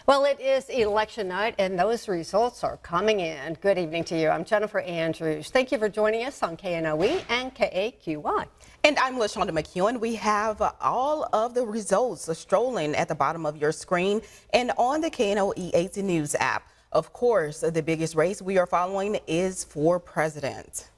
Well, it is election night, and those results are coming in. Good evening to you. I'm Jennifer Andrews. Thank you for joining us on KNOE and KAQY. And I'm LaShonda McEwen. We have all of the results strolling at the bottom of your screen and on the KNOE 18 News app. Of course, the biggest race we are following is for president.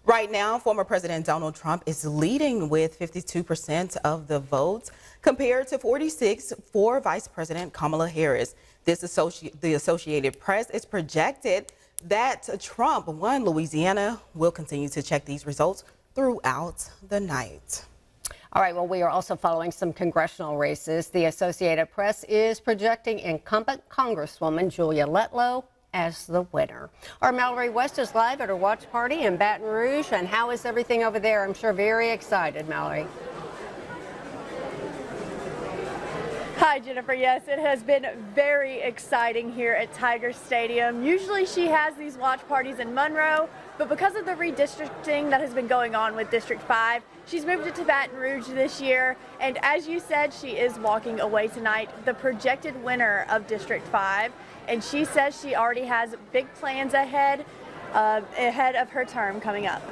Right now, former President Donald Trump is leading with 52% of the votes compared to 46% for Vice President Kamala Harris. The Associated Press is projected that Trump won Louisiana. We'll continue to check these results throughout the night. All right, well, we are also following some congressional races. The Associated Press is projecting incumbent Congresswoman Julia Letlow as the winner. Our Mallory West is live at her watch party in Baton Rouge. And how is everything over there? I'm sure very excited, Mallory. Hi, Jennifer. Yes, it has been very exciting here at Tiger Stadium. Usually she has these watch parties in Monroe, but because of the redistricting that has been going on with District 5, she's moved it to Baton Rouge this year. And as you said, she is walking away tonight, the projected winner of District 5. And she says she already has big plans ahead of her term coming up.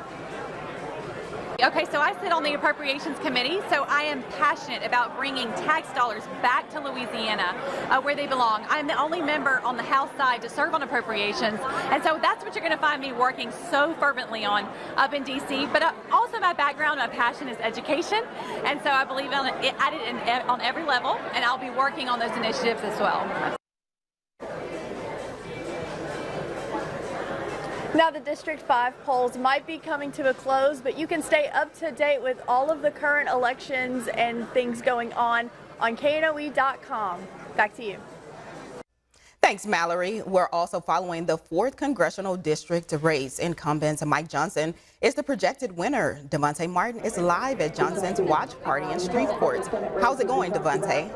Okay, so I sit on the Appropriations Committee, so I am passionate about bringing tax dollars back to Louisiana where they belong. I'm the only member on the House side to serve on Appropriations, and so that's what you're going to find me working so fervently on up in D.C. But also my background, my passion is education, and so I believe at it on every level, and I'll be working on those initiatives as well. Now, the District 5 polls might be coming to a close, but you can stay up to date with all of the current elections and things going on KNOE.com. Back to you. Thanks, Mallory. We're also following the 4th Congressional District race. Incumbent Mike Johnson is the projected winner. Devontae Martin is live at Johnson's watch party in Shreveport. How's it going, Devontae?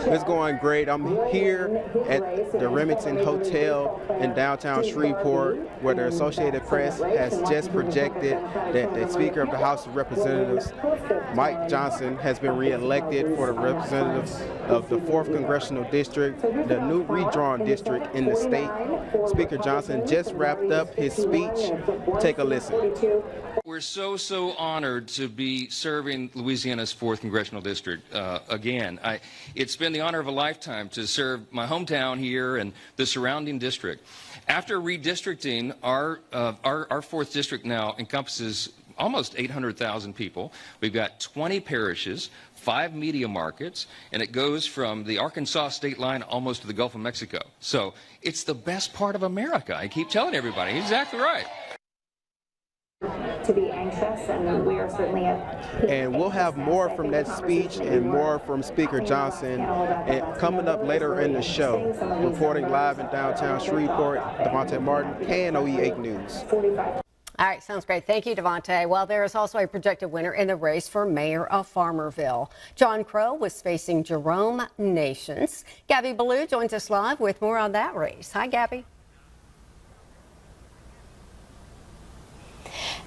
It's going great. I'm here at the Remington Hotel in downtown Shreveport, where the Associated Press has just projected that the Speaker of the House of Representatives, Mike Johnson, has been reelected for the representatives of the 4th Congressional District, the new redrawn district in the state. Speaker Johnson just wrapped up his speech. Take a listen. We're so honored to be serving Louisiana's 4th Congressional District again. It's been the honor of a lifetime to serve my hometown here and the surrounding district. After redistricting, our 4th district now encompasses almost 800,000 people. We've got 20 parishes, 5 media markets, and it goes from the Arkansas state line almost to the Gulf of Mexico. So it's the best part of America. I keep telling everybody, he's exactly right. To be anxious, and we are certainly and we'll have more from that speech and more from Speaker Johnson coming up later in the show. Reporting live in downtown Shreveport, Devontae Martin, KNOE 8 News. All right, sounds great. Thank you, Devontae. Well, there is also a projected winner in the race for mayor of Farmerville. John Crow was facing Jerome Nations. Gabby Ballou joins us live with more on that race. Hi, Gabby.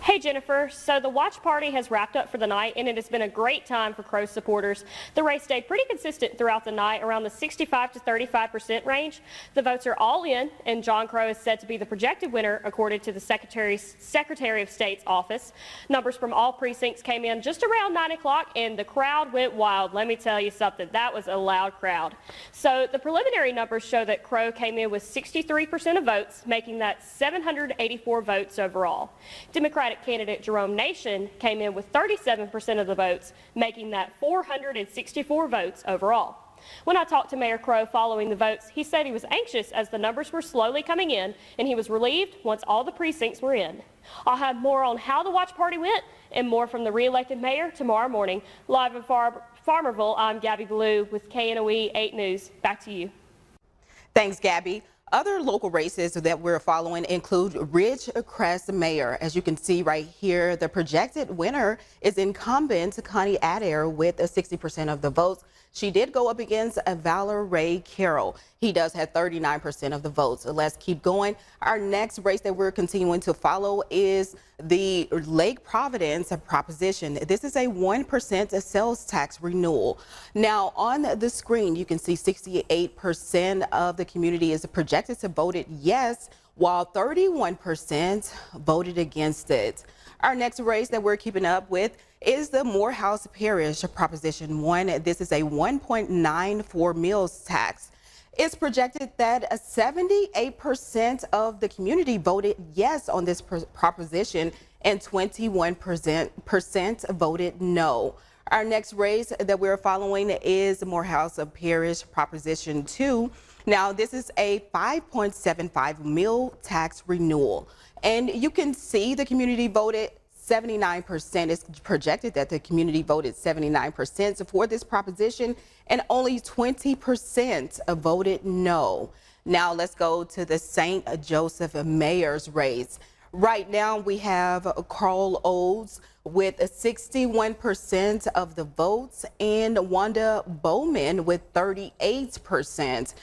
Hey, Jennifer. So the watch party has wrapped up for the night, and it has been a great time for Crow supporters. The race stayed pretty consistent throughout the night, around the 65 to 35% range. The votes are all in, and John Crow is said to be the projected winner, according to the Secretary of State's office. Numbers from all precincts came in just around 9 o'clock, and the crowd went wild. Let me tell you something. That was a loud crowd. So the preliminary numbers show that Crow came in with 63% of votes, making that 784 votes overall. Democratic candidate Jerome Nation came in with 37% of the votes, making that 464 votes overall. When I talked to Mayor Crow following the votes, he said he was anxious as the numbers were slowly coming in, and he was relieved once all the precincts were in. I'll have more on how the watch party went and more from the re-elected mayor tomorrow morning. Live in Farmerville, I'm Gabby Ballou with KNOE 8 News. Back to you. Thanks, Gabby. Other local races that we're following include Ridgecrest Mayor. As you can see right here, the projected winner is incumbent Connie Adair with 60% of the votes. She did go up against Valor Ray Carroll. He does have 39% of the votes. So let's keep going. Our next race that we're continuing to follow is the Lake Providence proposition. This is a 1% sales tax renewal. Now on the screen, you can see 68% of the community is projected to vote it yes, while 31% voted against it. Our next race that we're keeping up with is the Morehouse Parish Proposition 1. This is a 1.94 meals tax. It's projected that 78% of the community voted yes on this proposition and 21% voted no. Our next race that we're following is Morehouse Parish Proposition 2. Now, this is a 5.75 meal tax renewal. And you can see the community voted 79%. It's projected that the community voted 79% for this proposition, and only 20% voted no. Now let's go to the St. Joseph mayor's race. Right now we have Carl Olds with 61% of the votes and Wanda Bowman with 38%.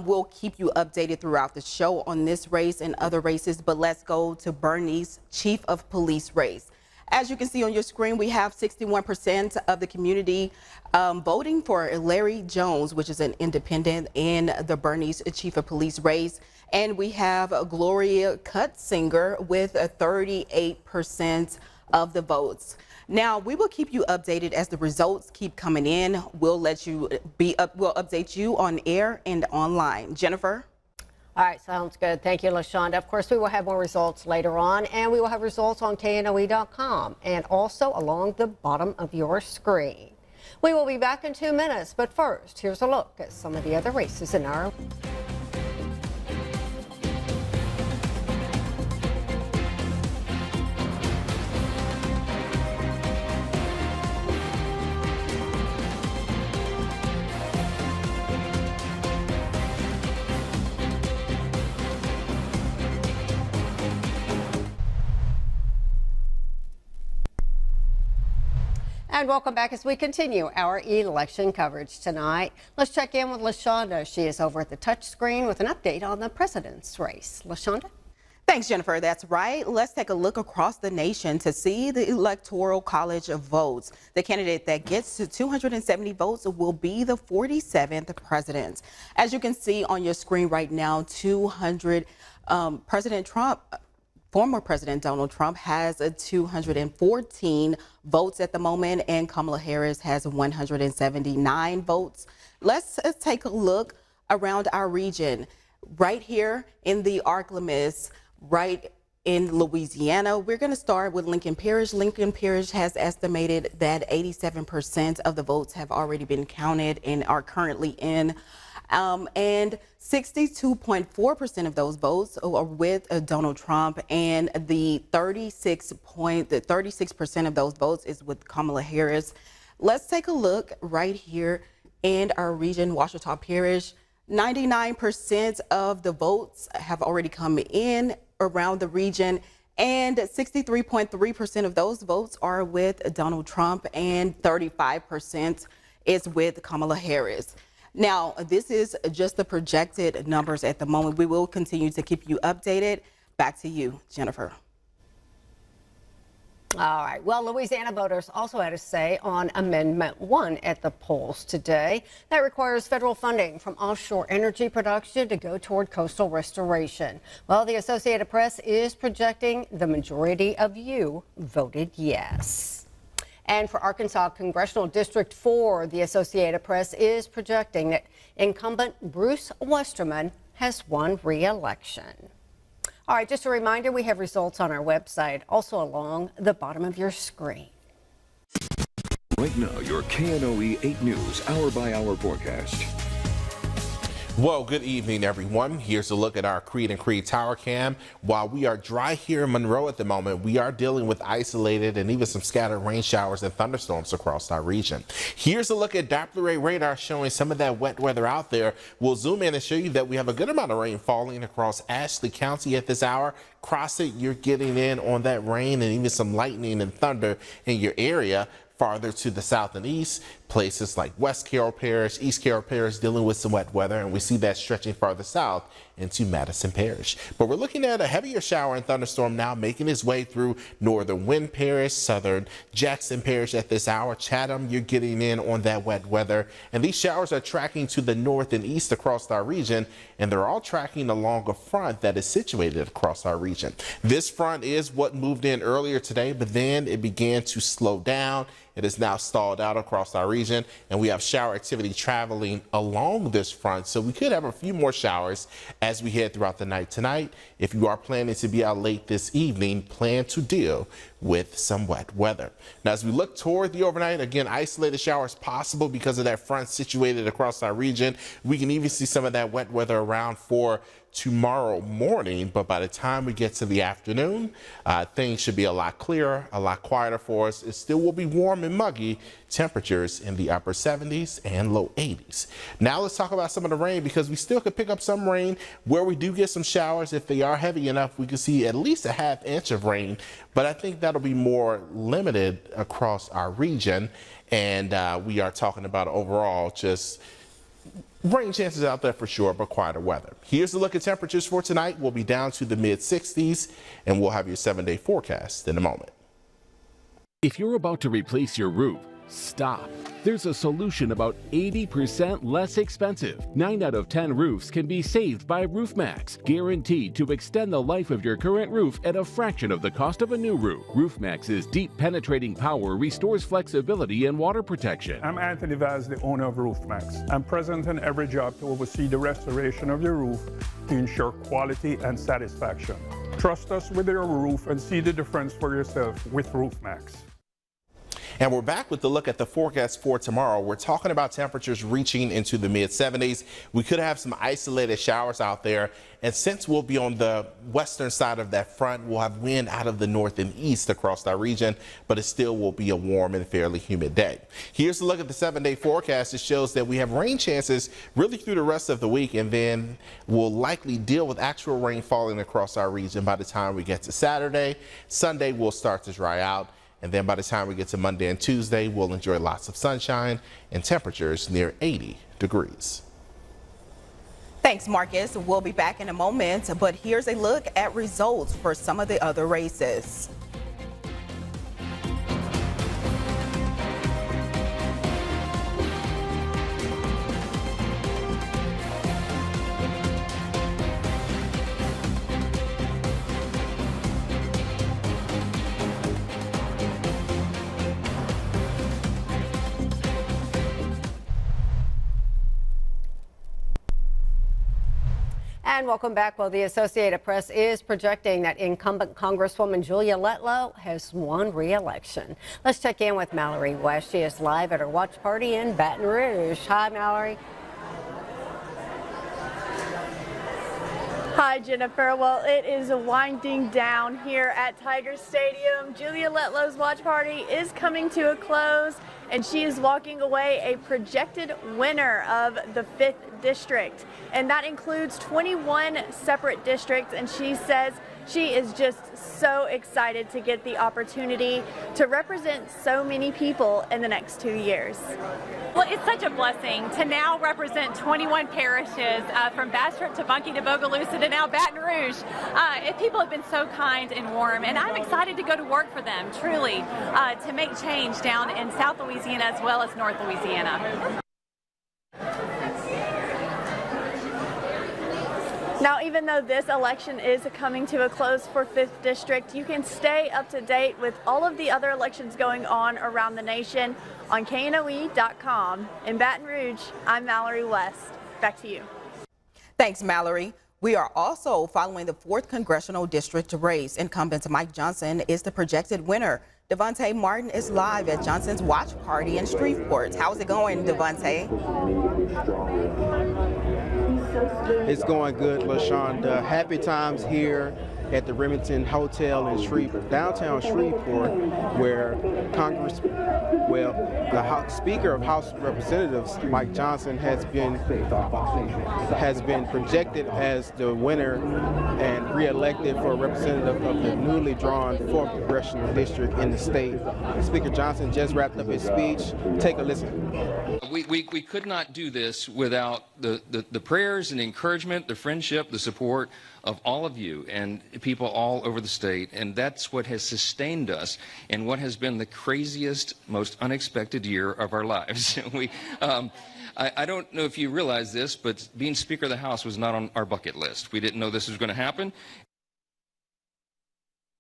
We'll keep you updated throughout the show on this race and other races, but let's go to Bernie's Chief of Police race. As you can see on your screen, we have 61% of the community voting for Larry Jones, which is an independent in the Bernie's Chief of Police race. And we have Gloria Cutsinger with 38% of the votes. Now, we will keep you updated as the results keep coming in. We'll we'll update you on air and online. Jennifer? All right, sounds good. Thank you, LaShonda. Of course, we will have more results later on, and we will have results on knoe.com and also along the bottom of your screen. We will be back in 2 minutes, but first, here's a look at some of the other races in our And welcome back as we continue our election coverage tonight. Let's check in with LaShonda. She is over at the touch screen with an update on the president's race. LaShonda? Thanks, Jennifer. That's right. Let's take a look across the nation to see the Electoral College of votes. The candidate that gets to 270 votes will be the 47th president. As you can see on your screen right now, Former President Donald Trump has 214 votes at the moment, and Kamala Harris has 179 votes. Let's take a look around our region. Right here in the Arklamis, right in Louisiana, we're going to start with Lincoln Parish. Lincoln Parish has estimated that 87% of the votes have already been counted and are currently in. And 62.4% of those votes are with Donald Trump, and the 36% of those votes is with Kamala Harris. Let's take a look right here in our region, Ouachita Parish. 99% of the votes have already come in around the region, and 63.3% of those votes are with Donald Trump, and 35% is with Kamala Harris. Now, this is just the projected numbers at the moment. We will continue to keep you updated. Back to you, Jennifer. All right. Well, Louisiana voters also had a say on Amendment 1 at the polls today. That requires federal funding from offshore energy production to go toward coastal restoration. Well, the Associated Press is projecting the majority of you voted yes. And for Arkansas Congressional District 4, the Associated Press is projecting that incumbent Bruce Westerman has won re-election. All right, just a reminder, we have results on our website, also along the bottom of your screen. Right now, your KNOE 8 News hour-by-hour forecast. Well, good evening, everyone. Here's a look at our Creed and Creed Tower Cam. While we are dry here in Monroe at the moment, we are dealing with isolated and even some scattered rain showers and thunderstorms across our region. Here's a look at Doppler radar showing some of that wet weather out there. We'll zoom in and show you that we have a good amount of rain falling across Ashley County at this hour. Crossett, you're getting in on that rain and even some lightning and thunder in your area. Farther to the south and east, Places like West Carroll Parish, East Carroll Parish dealing with some wet weather, and we see that stretching farther south into Madison Parish. But we're looking at a heavier shower and thunderstorm now making its way through northern Wynn Parish, southern Jackson Parish at this hour. Chatham, you're getting in on that wet weather. And these showers are tracking to the north and east across our region, and they're all tracking along a front that is situated across our region. This front is what moved in earlier today, but then it began to slow down. It is now stalled out across our region, and we have shower activity traveling along this front. So we could have a few more showers as we head throughout the night tonight. If you are planning to be out late this evening, plan to deal with some wet weather. Now, as we look toward the overnight, again, isolated showers possible because of that front situated across our region. We can even see some of that wet weather around for tomorrow morning, but by the time we get to the afternoon, things should be a lot clearer, a lot quieter for us. It still will be warm and muggy, temperatures in the upper 70s and low 80s. Now let's talk about some of the rain, because we still could pick up some rain where we do get some showers. If they are heavy enough, we could see at least a ½ inch of rain, but I think that'll be more limited across our region. And we are talking about overall just rain chances out there for sure, but quieter weather. Here's a look at temperatures for tonight. We'll be down to the mid 60s, and we'll have your 7-day forecast in a moment. If you're about to replace your roof, stop. There's a solution about 80% less expensive. 9 out of 10 roofs can be saved by RoofMax, guaranteed to extend the life of your current roof at a fraction of the cost of a new roof. RoofMax's deep penetrating power restores flexibility and water protection. I'm Anthony Vaz, the owner of RoofMax. I'm present on every job to oversee the restoration of your roof to ensure quality and satisfaction. Trust us with your roof and see the difference for yourself with RoofMax. And we're back with the look at the forecast for tomorrow. We're talking about temperatures reaching into the mid 70s. We could have some isolated showers out there. And since we'll be on the western side of that front, we'll have wind out of the north and east across our region, but it still will be a warm and fairly humid day. Here's a look at the 7-day forecast. It shows that we have rain chances really through the rest of the week, and then we'll likely deal with actual rain falling across our region by the time we get to Saturday. Sunday will start to dry out. And then by the time we get to Monday and Tuesday, we'll enjoy lots of sunshine and temperatures near 80 degrees. Thanks, Marcus. We'll be back in a moment, but here's a look at results for some of the other races. And welcome back. Well, the Associated Press is projecting that incumbent Congresswoman Julia Letlow has won re-election. Let's check in with Mallory West. She is live at her watch party in Baton Rouge. Hi, Mallory. Hi, Jennifer. Well, it is winding down here at Tiger Stadium. Julia Letlow's watch party is coming to a close, and she is walking away a projected winner of the 5th district. And that includes 21 separate districts, and she says she is just so excited to get the opportunity to represent so many people in the next 2 years. Well, it's such a blessing to now represent 21 parishes from Bastrop to Bunkie to Bogalusa to now Baton Rouge. People have been so kind and warm, and I'm excited to go to work for them, truly, to make change down in South Louisiana as well as North Louisiana. Now, even though this election is coming to a close for 5th District, you can stay up to date with all of the other elections going on around the nation on knoe.com. In Baton Rouge, I'm Mallory West. Back to you. Thanks, Mallory. We are also following the 4th Congressional District race. Incumbent Mike Johnson is the projected winner. Devontae Martin is live at Johnson's watch party in Shreveport. How's it going, Devontae? It's going good, LaShonda. Happy times here at the Remington Hotel in downtown Shreveport, where the Speaker of House Representatives, Mike Johnson, has been projected as the winner and re-elected for a representative of the newly drawn 4th Congressional District in the state. Speaker Johnson just wrapped up his speech. Take a listen. We could not do this without the prayers and encouragement, the friendship, the support of all of you and people all over the state. And that's what has sustained us in what has been the craziest, most unexpected year of our lives. I don't know if you realize this, but being Speaker of the House was not on our bucket list. We didn't know this was going to happen.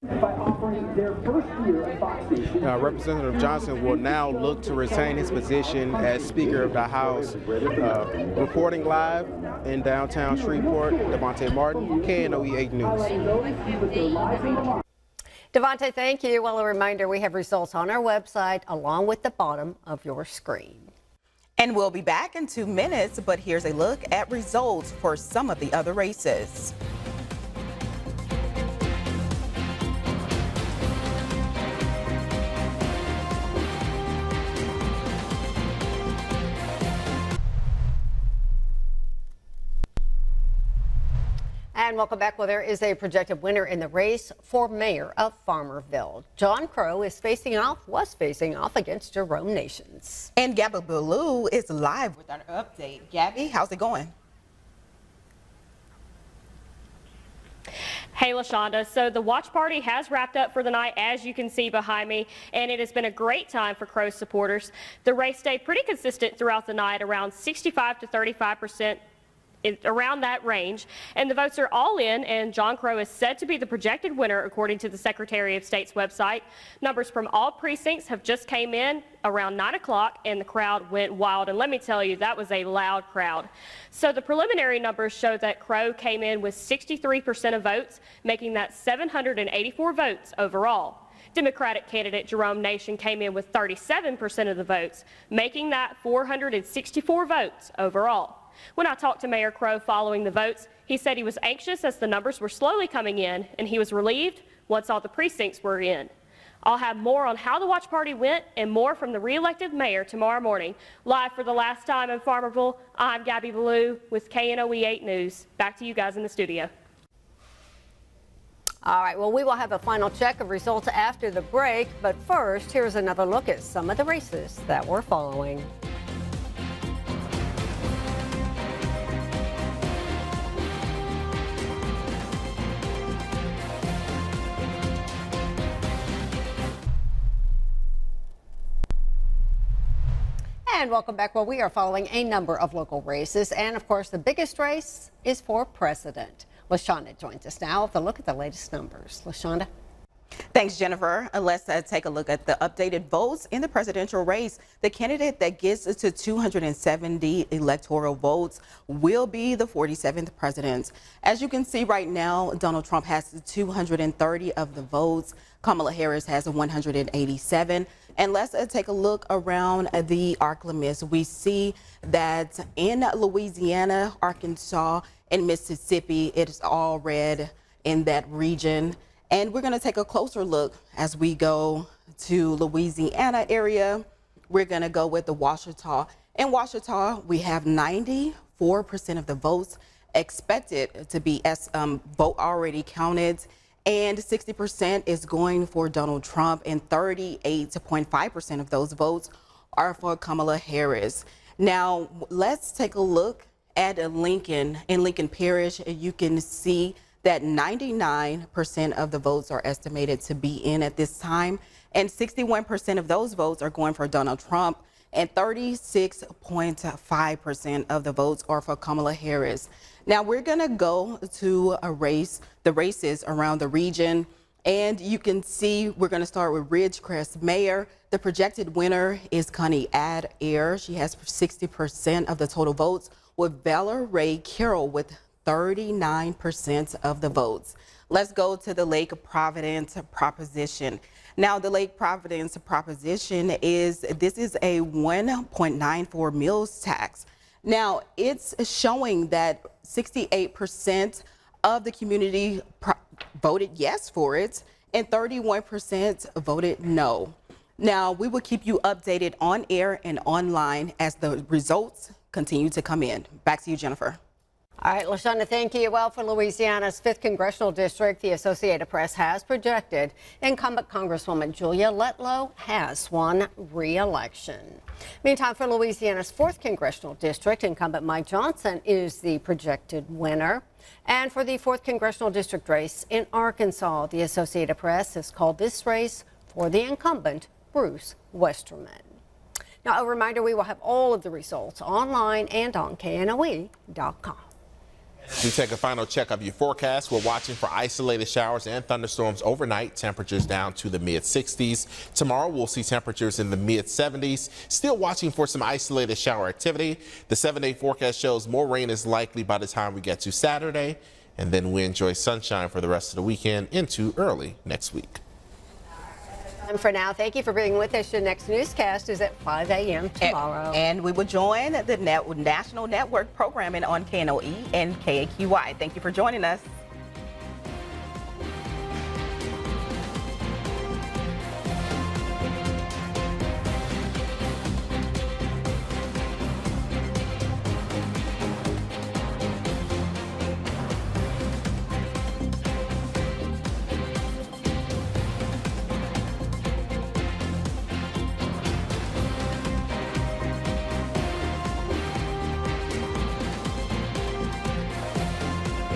By offering their first year of boxing. Representative Johnson will now look to retain his position as Speaker of the House. Reporting live in downtown Shreveport, Devontae Martin, KNOE 8 News. Devontae, thank you. Well, a reminder, we have results on our website along with the bottom of your screen. And we'll be back in 2 minutes, but here's a look at results for some of the other races. And welcome back. Well, there is a projected winner in the race for mayor of Farmerville. John Crow was facing off against Jerome Nations. And Gabby Ballou is live with an update. Gabby, how's it going? Hey, LaShonda. So the watch party has wrapped up for the night, as you can see behind me, and it has been a great time for Crow supporters. The race stayed pretty consistent throughout the night, around 65 to 35%. Around that range, and the votes are all in, and John Crow is said to be the projected winner according to the Secretary of State's website. Numbers from all precincts have just came in around 9 o'clock, and the crowd went wild, and let me tell you, that was a loud crowd. So the preliminary numbers show that Crow came in with 63% of votes, making that 784 votes overall. Democratic candidate Jerome Nation came in with 37% of the votes, making that 464 votes overall. When I talked to Mayor Crow following the votes, he said he was anxious as the numbers were slowly coming in, and he was relieved once all the precincts were in. I'll have more on how the watch party went and more from the re-elected mayor tomorrow morning. Live for the last time in Farmerville, I'm Gabby Ballou with KNOE 8 News. Back to you guys in the studio. All right, well, we will have a final check of results after the break, but first, here's another look at some of the races that we're following. And welcome back. Well, we are following a number of local races, and of course, the biggest race is for president. LaShonda joins us now with a look at the latest numbers. LaShonda. Thanks, Jennifer. Let's take a look at the updated votes in the presidential race. The candidate that gets to 270 electoral votes will be the 47th president. As you can see right now, Donald Trump has 230 of the votes. Kamala Harris has 187. And let's take a look around the ArcLamis. We see that in Louisiana, Arkansas, and Mississippi, it is all red in that region. And we're going to take a closer look as we go to Louisiana area. We're going to go with the Ouachita. In Ouachita, we have 94% of the votes expected to be vote already counted, and 60% is going for Donald Trump, and 38.5% of those votes are for Kamala Harris. Now, let's take a look at Lincoln. In Lincoln Parish, you can see that 99% of the votes are estimated to be in at this time, and 61% of those votes are going for Donald Trump, and 36.5% of the votes are for Kamala Harris. Now we're gonna go to the races around the region, and you can see we're gonna start with Ridgecrest Mayor. The projected winner is Connie Adair. She has 60% of the total votes, with Valor Ray Carroll with 39% of the votes. Let's go to the Lake Providence proposition. Now, the Lake Providence proposition is a 1.94 mills tax. Now, it's showing that 68% of the community voted yes for it, and 31% voted no. Now, we will keep you updated on air and online as the results continue to come in. Back to you, Jennifer. All right, LaShonda, thank you. Well, for Louisiana's 5th Congressional District, the Associated Press has projected incumbent Congresswoman Julia Letlow has won re-election. Meantime, for Louisiana's 4th Congressional District, incumbent Mike Johnson is the projected winner. And for the 4th Congressional District race in Arkansas, the Associated Press has called this race for the incumbent Bruce Westerman. Now, a reminder, we will have all of the results online and on knoe.com. We take a final check of your forecast. We're watching for isolated showers and thunderstorms overnight. Temperatures down to the mid-60s. Tomorrow we'll see temperatures in the mid-70s. Still watching for some isolated shower activity. The 7-day forecast shows more rain is likely by the time we get to Saturday. And then we enjoy sunshine for the rest of the weekend into early next week. And for now, thank you for being with us. Your next newscast is at 5 a.m. tomorrow. And we will join the national network programming on KNOE and KAQY. Thank you for joining us.